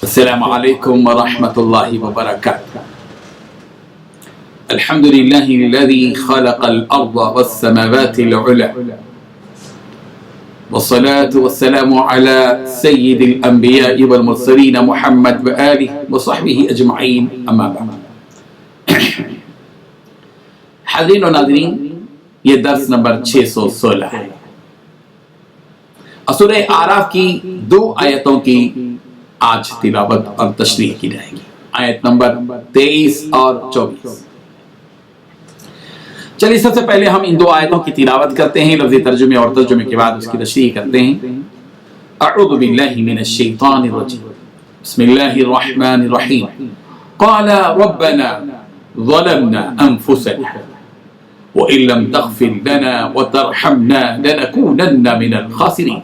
السلام علیکم ورحمت اللہ وبرکاتہ. الحمد للہ الذی خلق الارض والسماوات العلی والصلاة والسلام على سید الانبیاء والمرسلین محمد وآلہ وصحبہ اجمعین، اما بعد. حاضرین و ناظرین، یہ درس نمبر 616 ہے. سورہ اعراف کی 2 آیتوں کی آج تلاوت اور تشریح کی جائے گی، آیت نمبر 23 اور 24. چلیے سب سے پہلے ہم ان 2 آیتوں کی تلاوت کرتے ہیں، لفظی ترجمے اور ترجمے کے بعد اس کی تشریح کرتے ہیں. اعوذ باللہ من الشیطان الرجیم، بسم اللہ الرحمن الرحیم. قال ربنا ظلمنا انفسنا وَإِن لَّمْ تَغْفِرْ لَنَا وَتَرْحَمْنَا لَنَكُونَنَّ مِنَ الْخَاسِرِينَ.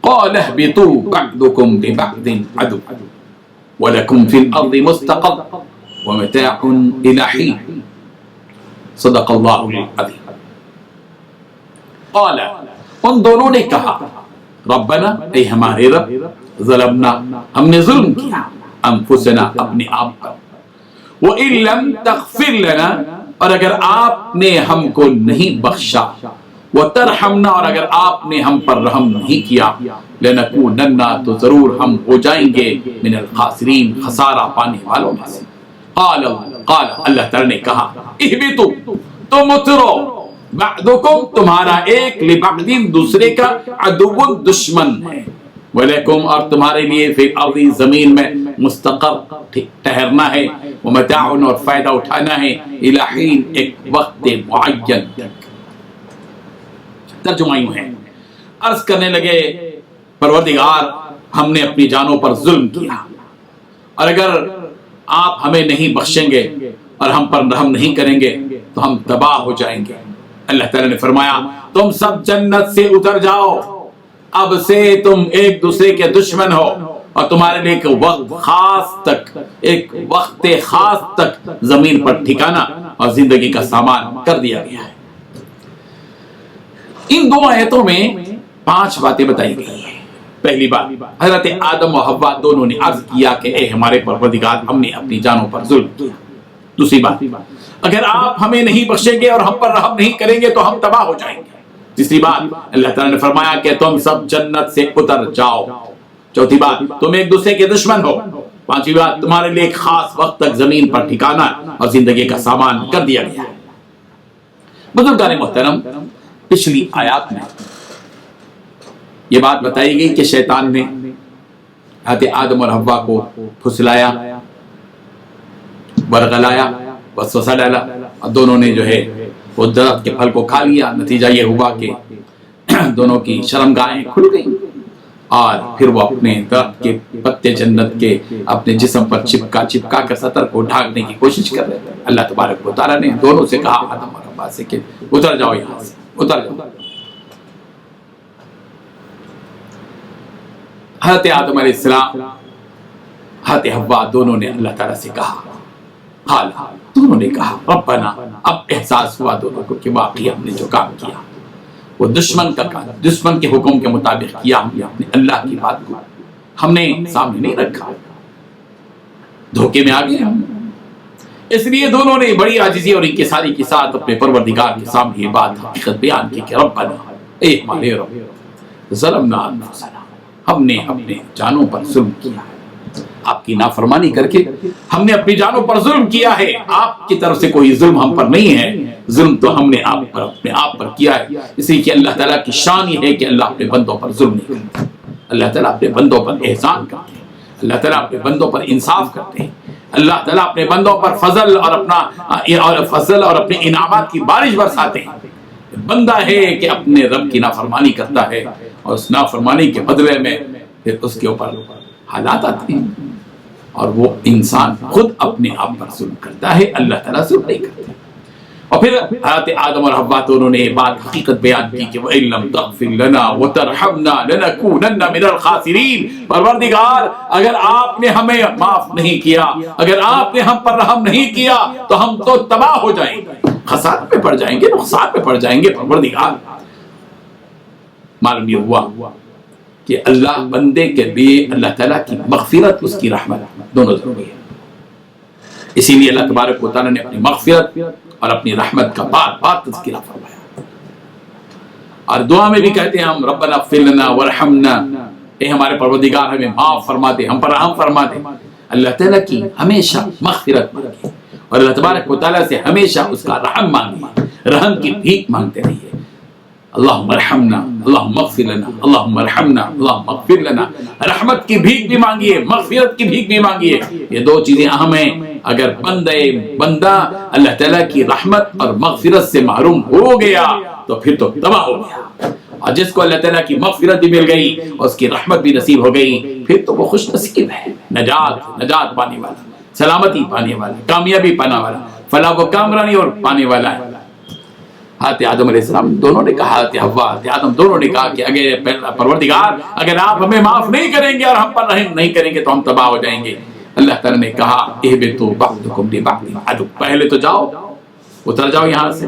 قَالَ اهْبِطُوا بَعْضُكُمْ لِبَعْضٍ عَدُوٌّ وَلَكُمْ فِي الْأَرْضِ مُسْتَقَرٌّ وَمَتَاعٌ إِلَىٰ حِينٍ. صدق اللہ العظیم. قال، ان دونوں نے کہا، ربنا، اے ہمارے رب، ظلمنا، ہم نے ظلم کیا، انفسنا، اپنے آپ پر، وَإِن لَّمْ تَغْفِرْ لَنَا، اور اگر آپ نے ہم کو نہیں بخشا، وَتَرْحَمْنَا، اور اگر آپ نے ہم پر رحم نہیں کیا، لَنَكُونَنَّ، تو ضرور ہم ہو جائیں گے، من الخاسرین، خسارہ پانے والوں میں سے. قال، اللہ تعالی نے کہا، اہبطوا، تم اترو، بعضکم، تمہارا ایک، لبعض، دوسرے کا، عدو، دشمن ہے، وَلَكُمْ، اور تمہارے لیے، فی الارض، زمین میں، مستقر، ٹھہرنا ہے، ومتاع، اور فائدہ اٹھانا ہے، الی حین، ایک وقت معین تک. ترجمہ یوں ہے، عرض کرنے لگے، پروردگار، ہم نے اپنی جانوں پر ظلم کیا، اور اگر آپ ہمیں نہیں بخشیں گے اور ہم پر رحم نہیں کریں گے تو ہم تباہ ہو جائیں گے. اللہ تعالی نے فرمایا، تم سب جنت سے اتر جاؤ، اب سے تم ایک دوسرے کے دشمن ہو، اور تمہارے لیے ایک وقت خاص تک زمین پر ٹھکانا اور زندگی کا سامان کر دیا گیا ہے. ان 2 آیتوں میں 5 باتیں بتائی گئی ہیں. پہلی بات، حضرت آدم و حوا دونوں نے عرض کیا کہ اے ہمارے پروردگار، ہم نے اپنی جانوں پر ظلم کیا. دوسری بات، اگر آپ ہمیں نہیں بخشیں گے اور ہم پر رحم نہیں کریں گے تو ہم تباہ ہو جائیں گے. تیسری بات، اللہ تعالیٰ نے فرمایا کہ تم سب جنت سے اتر جاؤ. چوتھی بات، تم ایک دوسرے کے دشمن ہو. پانچویں بات، تمہارے لیے ایک خاص وقت تک زمین پر ٹھکانا اور زندگی کا سامان کر دیا گیا ہے. بزرگان محترم، پچھلی آیات میں یہ بات بتائی گئی کہ شیطان نے حضرت آدم اور حوا کو پھسلایا، ورغلایا، وسوسہ ڈالا، اور دونوں نے جو ہے وہ درخت کے پھل کو کھا لیا. نتیجہ یہ ہوا کہ دونوں کی شرمگاہیں کھل گئیں، اور پھر وہ اپنے درخت کے پتے جنت کے اپنے جسم پر چپکا کر سطر کو ڈھانکنے کی کوشش کر رہے تھے. اللہ تبارک و تعالیٰ نے دونوں سے کہا، آدم اور حوا سے، کہ اتر جاؤ یہاں سے، اتر جاؤ. حضرت آدم علیہ السلام، حضرت حوا، دونوں نے اللہ تعالیٰ سے کہا، قال، دونوں نے کہا، ربنا، اب احساس ہوا دونوں کو کہ واقعی ہم نے جو کام کیا وہ دشمن کا کام، دشمن کے حکم کے مطابق کیا. ہم نے اپنے اللہ کی بات کو ہم نے سامنے نہیں رکھا، دھوکے میں آ گئے ہم. اس لیے دونوں نے بڑی عاجزی اور انکساری کے ساتھ اپنے پروردگار کے سامنے یہ بات حقیقت بیان کی کہ ربنا، اے ہمارے رب، ظلمنا انفسنا، ہم نے اپنے جانوں پر ظلم کیا ہے. آپ کی نافرمانی کر کے ہم نے اپنی جانوں پر ظلم کیا ہے. آپ کی طرف سے کوئی ظلم ہم پر نہیں ہے، ظلم تو ہم نے اپنے آپ پر کیا ہے. اس لیے کہ اللہ تعالیٰ کی شان یہ ہے کہ اللہ اپنے بندوں پر ظلم نہیں کرتے. اللہ تعالیٰ اپنے بندوں پر احسان کرتے ہیں، اللہ تعالیٰ اپنے بندوں پر انصاف کرتے ہیں. اللہ تعالیٰ اپنے بندوں پر فضل اور اپنے انعامات کی بارش برساتے ہیں. بندہ ہے کہ اپنے رب کی نافرمانی کرتا ہے، اور اس نافرمانی کے بدلے میں پھر اس کے اوپر حالات آتے ہیں، اور وہ انسان خود اپنے آپ پر ظلم کرتا ہے، اللہ تعالیٰ ظلم نہیں کرتا. اور پھر حضرت آدم اور حوا دونوں نے یہ بات حقیقت بیان کی کہ وَإِن لَّمْ تَغْفِرْ لَنَا وَتَرْحَمْنَا لَنَكُونَنَّ مِنَ الْخَاسِرِينَ. پروردگار، اگر آپ نے ہمیں معاف نہیں کیا، اگر آپ نے ہم پر رحم نہیں کیا تو ہم تو تباہ ہو جائیں گے، خسارے میں پڑ جائیں گے، نقصان میں پڑ جائیں گے. پروردگار، معلوم یہ ہوا کہ اللہ بندے کے لیے اللہ تعالیٰ کی مغفرت، اس کی رحمت دونوں ضروری ہے. اسی لیے اللہ تبارک و تعالیٰ نے اپنی مغفرت اور اپنی رحمت کا بار بار تذکرہ فرمایا. اور دعا میں بھی کہتے ہیں ہم ربنا اغفر لنا ورحمنا، اے ہمارے پروردگار ہمیں معاف فرما دے، ہم پر رحم فرما دے. اللہ تعالیٰ کی ہمیشہ مغفرت مانگیے اور اللہ تبارک و تعالیٰ سے ہمیشہ اس کا رحم مانگیے، رحم کی بھیک مانگتے رہیے. اللہم ارحمنا، اللہم اغفر لنا، اللہم ارحمنا، اللہم اغفر لنا. رحمت کی بھیک بھی مانگیے، مغفرت کی بھیک بھی مانگیے. یہ دو چیزیں اہم ہیں. اگر بندہ اللہ تعالیٰ کی رحمت اور مغفرت سے محروم ہو گیا تو پھر تو تباہ ہو گیا. اور جس کو اللہ تعالیٰ کی مغفرت بھی مل گئی اور اس کی رحمت بھی نصیب ہو گئی، پھر تو وہ خوش نصیب ہے، نجات پانے والا، سلامتی پانے والا، کامیابی پانے والا، فلاح و کامرانی اور پانے والا ہے. حضرت آدم علیہ السلام دونوں نے کہا، حضرت حوا، حضرت آدم دونوں نے کہا کہ اگر پروردگار اگر آپ ہمیں معاف نہیں کریں گے اور ہم پر رحم نہیں کریں گے تو ہم تباہ ہو جائیں گے. اللہ تعالیٰ نے کہا اہبطوا بعضکم لبعض عدو، پہلے تو جاؤ، اتر جاؤ یہاں سے،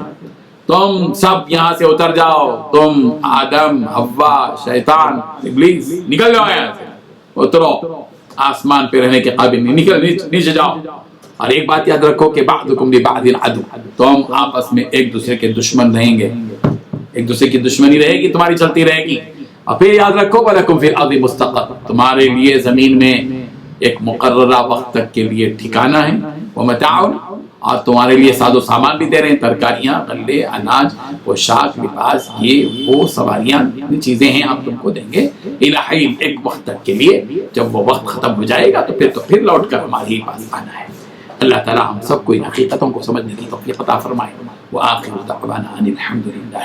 تم سب یہاں سے اتر جاؤ، تم آدم، حوا، شیطان، ابلیس، نکل جاؤ یہاں سے، اترو، آسمان پہ رہنے کے قابل نہیں، نکل نیچے جاؤ. اور ایک بات یاد رکھو کہ بعضکم لبعض عدو، تم آپس میں ایک دوسرے کے دشمن رہیں گے، ایک دوسرے کی دشمنی رہے گی، تمہاری چلتی رہے گی. اور پھر یاد رکھو وَلَكُمْ فِي الْأَرْضِ مُسْتَقَرٌّ، تمہارے لیے زمین میں ایک مقررہ وقت تک کے لیے ٹھکانہ ہے، وَمَتَاعٌ، اور تمہارے لیے ساز و سامان بھی دے رہے ہیں، ترکاریاں، غلے، اناج، پوشاک، لباس، یہ وہ سواریاں چیزیں ہیں آپ تم کو دیں گے اِلَى حِینٍ، ایک وقت تک کے لیے. جب وہ وقت ختم ہو جائے گا تو پھر لوٹ کر ہمارے ہی پاس آنا ہے. اللہ تعالیٰ ہم سب کو ان حقیقتوں کو سمجھنے کی توفیق عطا فرمائے. وآخر دعوانا ان الحمد للہ.